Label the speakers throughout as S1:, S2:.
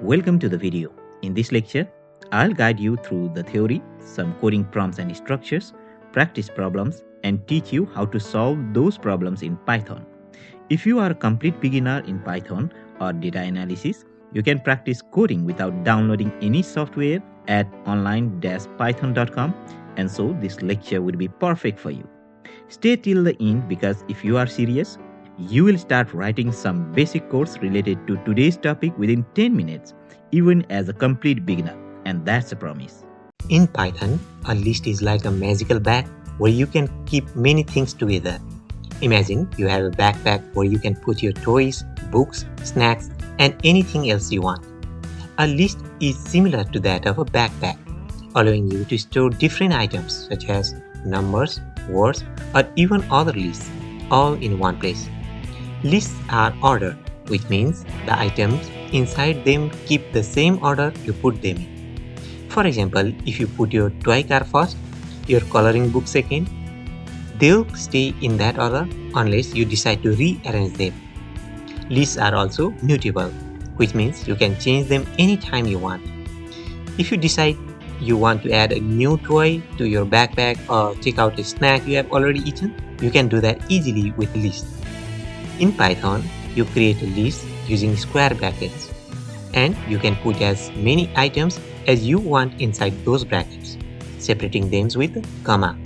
S1: Welcome to the video. In this lecture, I'll guide you through the theory, some coding prompts and structures, practice problems, and teach you how to solve those problems in Python. If you are a complete beginner in Python or data analysis, you can practice coding without downloading any software at online-python.com, and so this lecture will be perfect for you. Stay till the end because if you are serious, you will start writing some basic codes related to today's topic within 10 minutes, even as a complete beginner, and that's a promise.
S2: In Python, a list is like a magical bag where you can keep many things together. Imagine you have a backpack where you can put your toys, books, snacks, and anything else you want. A list is similar to that of a backpack, allowing you to store different items such as numbers, words, or even other lists, all in one place. Lists are ordered, which means the items inside them keep the same order you put them in. For example, if you put your toy car first, your coloring book second, they'll stay in that order unless you decide to rearrange them. Lists are also mutable, which means you can change them anytime you want. If you decide you want to add a new toy to your backpack or take out a snack you have already eaten, you can do that easily with lists. In Python, you create a list using square brackets, and you can put as many items as you want inside those brackets, separating them with a comma.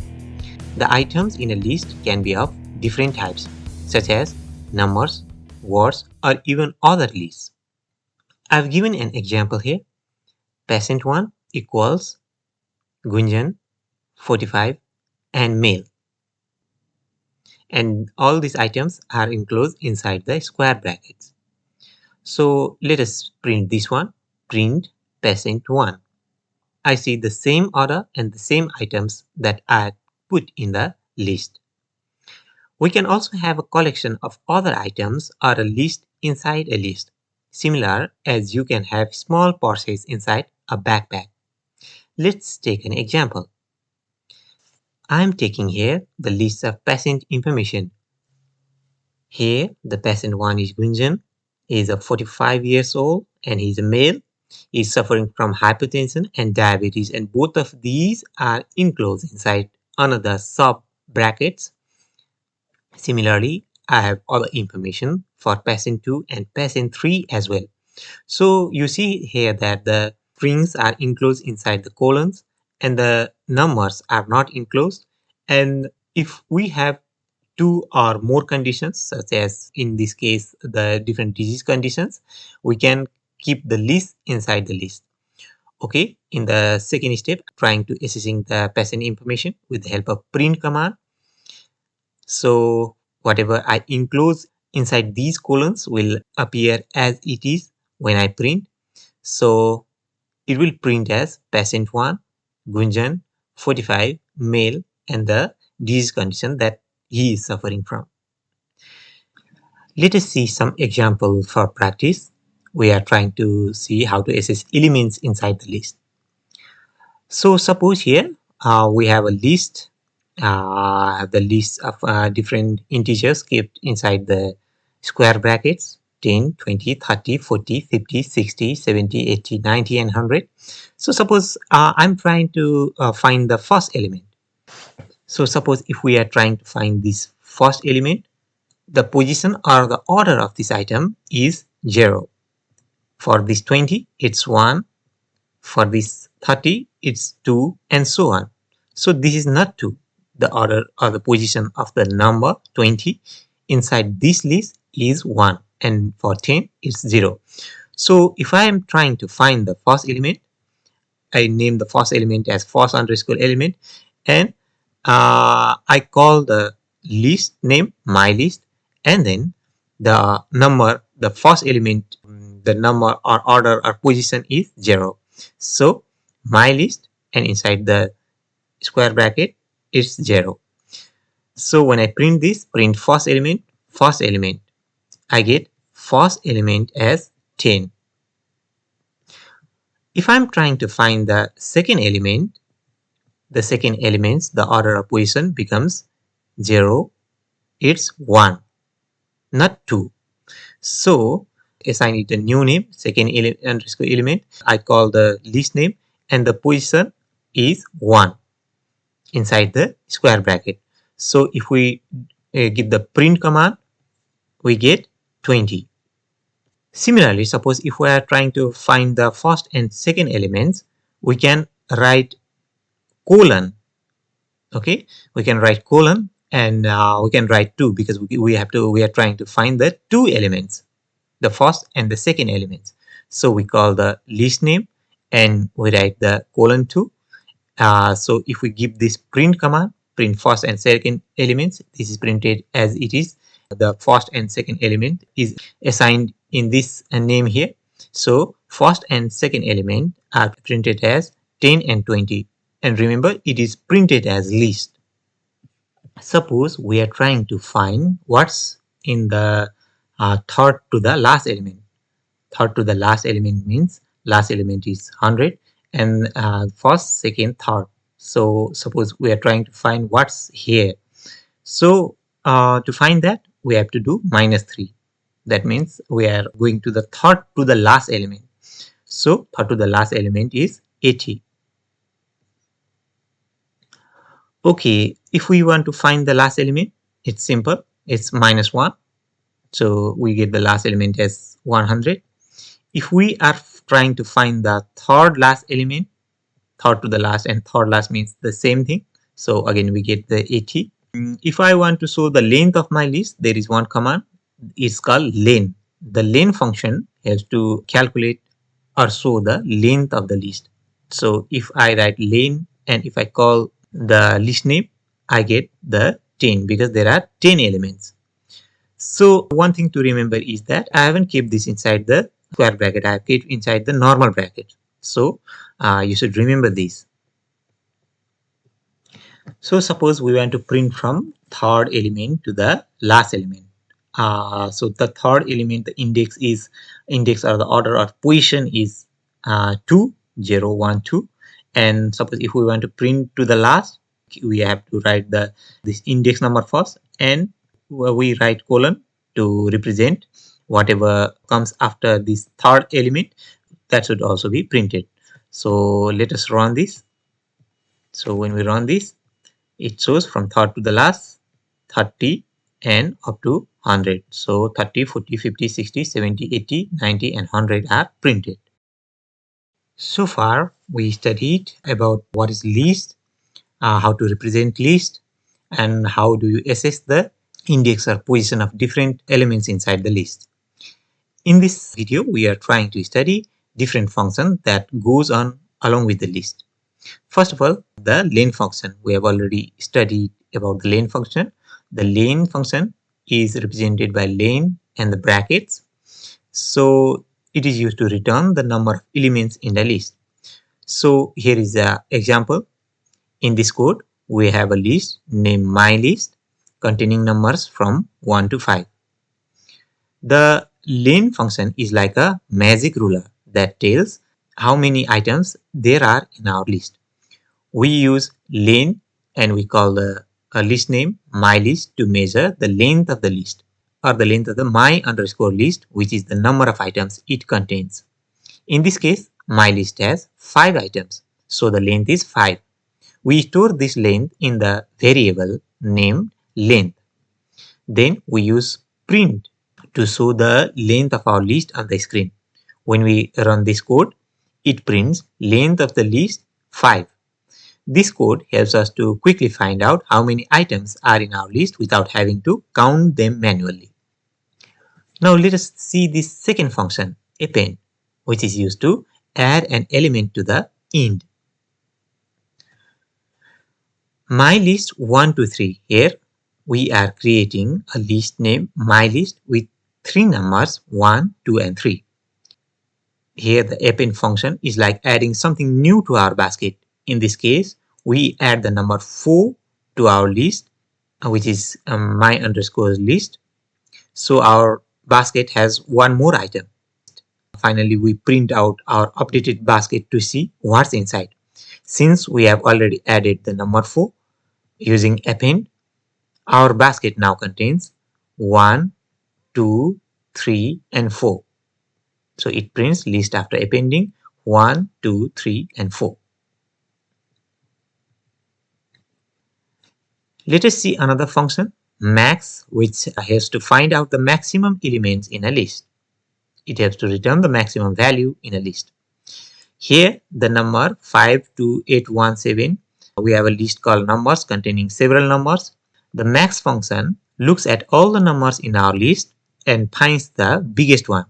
S2: The items in a list can be of different types, such as numbers, words, or even other lists. I've given an example here. Patient1 equals Gunjan, 45, and male. And all these items are enclosed inside the square brackets. So let us print this one, print patient1. I see the same order and the same items that I put in the list. We can also have a collection of other items or a list inside a list, similar as you can have small purses inside a backpack. Let's take an example. I'm taking here the list of patient information. Here, the patient 1 is Gunjan. He is 45 years old and he is a male. He is suffering from hypertension and diabetes, and both of these are enclosed inside another sub brackets. Similarly, I have other information for patient 2 and patient 3 as well. So you see here that the strings are enclosed inside the colons and the numbers are not enclosed. And if we have two or more conditions, such as in this case the different disease conditions, we can keep the list inside the list. Okay, in the second step, trying to accessing the patient information with the help of print command. So whatever I enclose inside these colons will appear as it is when I print. So it will print as patient 1, Gunjan, 45, male, and the disease condition that he is suffering from. Let us see some example for practice. We are trying to see how to access elements inside the list. So suppose here we have a list, the list of different integers kept inside the square brackets, 10, 20, 30, 40, 50, 60, 70, 80, 90, and 100. So suppose I'm trying to find the first element. So suppose if we are trying to find this first element, the position or the order of this item is 0. For this 20, it's 1. For this 30, it's 2, and so on. So this is not 2. The order or the position of the number 20 inside this list is 1. And for 10, it's 0. So if I am trying to find the first element, I name the first element as first underscore element, and I call the list name my list, and then the number, the first element, the number or order or position is 0. So my list, and inside the square bracket is 0. So when I print this, print first element, I get first element as 10. If I'm trying to find the second element, the order of position becomes 0. It's 1, not 2. So assign it a new name, second underscore element. I call the list name, and the position is 1 inside the square bracket. So if we give the print command, we get 20. Similarly, suppose if we are trying to find the first and second elements, we can write colon. Okay, we can write colon, and we can write 2 because we are trying to find the two elements, the first and the second elements. So we call the list name and we write the colon 2. So if we give this print command, print first and second elements, this is printed as it is. The first and second element is assigned in this name here. So first and second element are printed as 10 and 20. And remember, it is printed as list. Suppose we are trying to find what's in the third to the last element. Third to the last element means last element is 100 and first, second, third. So suppose we are trying to find what's here. So to find that, we have to do -3. That means we are going to the third to the last element. So third to the last element is 80. Okay, if we want to find the last element, it's simple. It's -1. So we get the last element as 100. If we are trying to find the third last element, third to the last and third last means the same thing. So again, we get the 80. If I want to show the length of my list, there is one command. It's called len. The len function has to calculate or show the length of the list. So if I write len and if I call the list name, I get the 10 because there are 10 elements. So one thing to remember is that I haven't kept this inside the square bracket. I have kept inside the normal bracket. So you should remember this. So suppose we want to print from third element to the last element. So the third element, the index or the order or position is 2, 0, 1, 2. And suppose if we want to print to the last, we have to write this index number first, and we write colon to represent whatever comes after this third element. That should also be printed. So let us run this. So when we run this, it shows from third to the last 30 and up to 100. So 30, 40, 50, 60, 70, 80, 90 and 100 are printed. So far we studied about what is list, how to represent list, and how do you assess the index or position of different elements inside the list. In this video, we are trying to study different functions that goes on along with the list. First of all, the len function. We have already studied about the len function. The len function is represented by len and the brackets. So it is used to return the number of elements in the list. So here is an example. In this code, we have a list named mylist containing numbers from 1 to 5. The len function is like a magic ruler that tells how many items there are in our list. We use len and we call the list name mylist to measure the length of the list or the length of the my_list, which is the number of items it contains. In this case, my list has 5 items, so the length is 5. We store this length in the variable named length. Then we use print to show the length of our list on the screen. When we run this code, it prints length of the list 5. This code helps us to quickly find out how many items are in our list without having to count them manually. Now let us see this second function, append, which is used to add an element to the end. My list 1 to 3. Here we are creating a list named mylist with 3 numbers 1, 2 and 3. Here the append function is like adding something new to our basket. In this case, we add the number 4 to our list, which is my_list. So our basket has one more item. Finally, we print out our updated basket to see what's inside. Since we have already added the number 4 using append, our basket now contains 1, 2, 3 and 4. So it prints list after appending 1, 2, 3, and 4. Let us see another function, max, which has to find out the maximum elements in a list. It has to return the maximum value in a list. Here, the number 52817, we have a list called numbers containing several numbers. The max function looks at all the numbers in our list and finds the biggest one.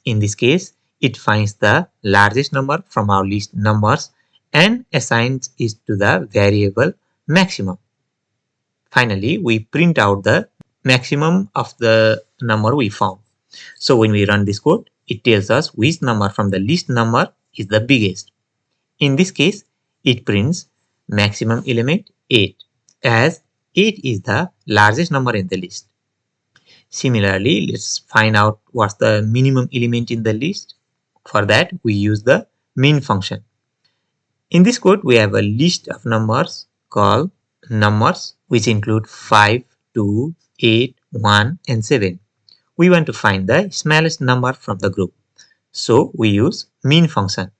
S2: In this case, it finds the largest number from our list numbers and assigns it to the variable maximum. Finally, we print out the maximum of the number we found. So when we run this code, it tells us which number from the list number is the biggest. In this case, it prints maximum element 8, as 8 is the largest number in the list. Similarly, let's find out what's the minimum element in the list. For that, we use the min function. In this code, we have a list of numbers called numbers, which include 5, 2, 8, 1, and 7. We want to find the smallest number from the group. So we use min function.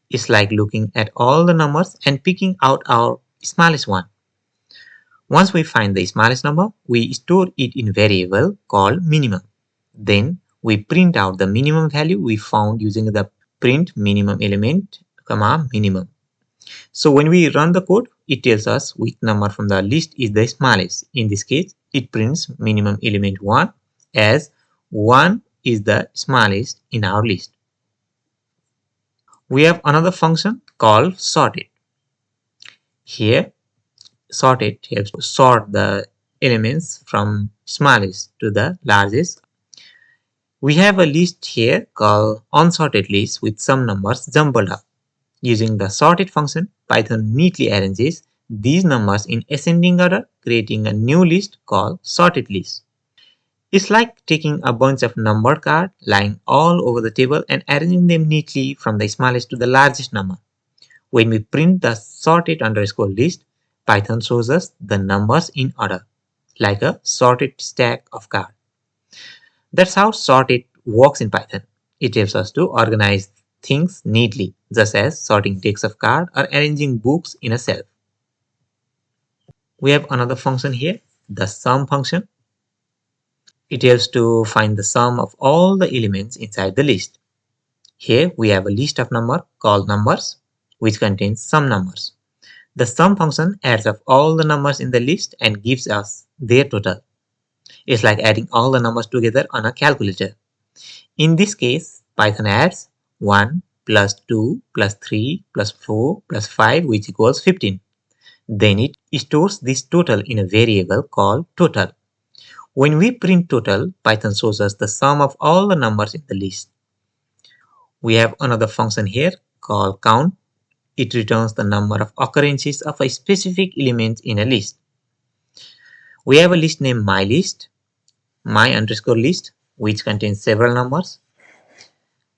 S2: It's like looking at all the numbers and picking out our smallest one. Once we find the smallest number, we store it in variable called minimum. Then we print out the minimum value we found using the print minimum element, minimum. So when we run the code, it tells us which number from the list is the smallest. In this case, it prints minimum element 1, as 1 is the smallest in our list. We have another function called sorted. Here, sorted helps to sort the elements from smallest to the largest. We have a list here called unsorted list with some numbers jumbled up. Using the sorted function, Python neatly arranges these numbers in ascending order, creating a new list called sorted list. It's like taking a bunch of number cards lying all over the table and arranging them neatly from the smallest to the largest number. When we print the sorted underscore list, Python shows us the numbers in order, like a sorted stack of cards. That's how sorted works in Python. It helps us to organize things neatly, just as sorting decks of cards or arranging books in a shelf. We have another function here, the sum function. It helps to find the sum of all the elements inside the list. Here we have a list of numbers called numbers, which contains some numbers. The sum function adds up all the numbers in the list and gives us their total. It's like adding all the numbers together on a calculator. In this case, Python adds 1 plus 2 plus 3 plus 4 plus 5, which equals 15. Then it stores this total in a variable called total. When we print total, Python shows us the sum of all the numbers in the list. We have another function here called count. It returns the number of occurrences of a specific element in a list. We have a list named mylist, my underscore list, which contains several numbers.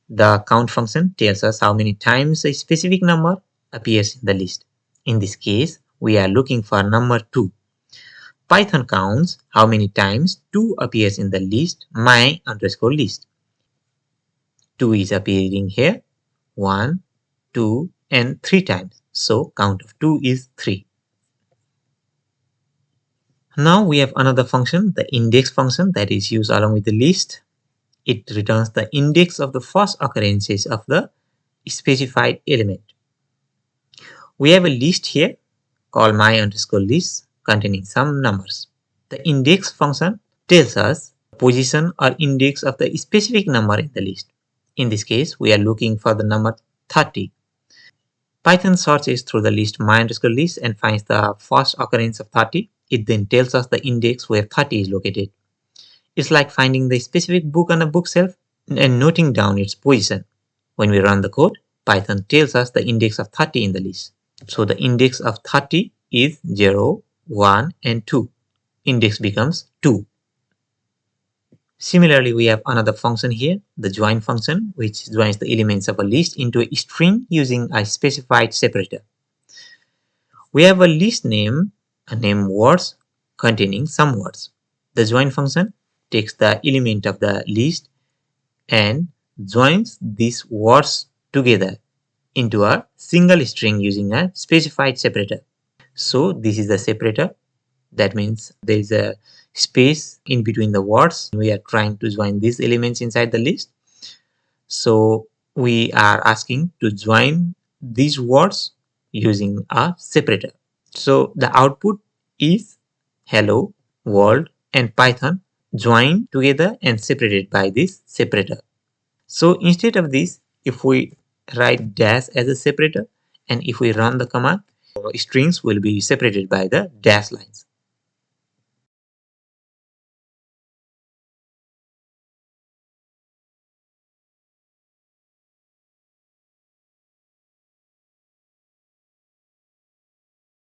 S2: The count function tells us how many times a specific number appears in the list. In this case, we are looking for number 2. Python counts how many times 2 appears in the list my underscore list. 2 is appearing here 1, 2, and 3 times. So count of 2 is 3. Now we have another function, the index function, that is used along with the list. It returns the index of the first occurrences of the specified element. We have a list here called my underscore list containing some numbers. The index function tells us position or index of the specific number in the list. In this case, we are looking for the number 30. Python searches through the list my underscore list and finds the first occurrence of 30. It then tells us the index where 30 is located. It's like finding the specific book on a bookshelf and noting down its position. When we run the code, Python tells us the index of 30 in the list. So the index of 30 is 0, 1, and 2. Index becomes 2. Similarly, we have another function here, the join function, which joins the elements of a list into a string using a specified separator. We have a list name, words containing some words. The join function takes the element of the list and joins these words together into a single string using a specified separator. So this is the separator. That means there is a space in between the words. We are trying to join these elements inside the list. So we are asking to join these words using a separator. So the output is hello, world, and Python joined together and separated by this separator. So instead of this, if we write dash as a separator, and if we run the command, strings will be separated by the dash lines.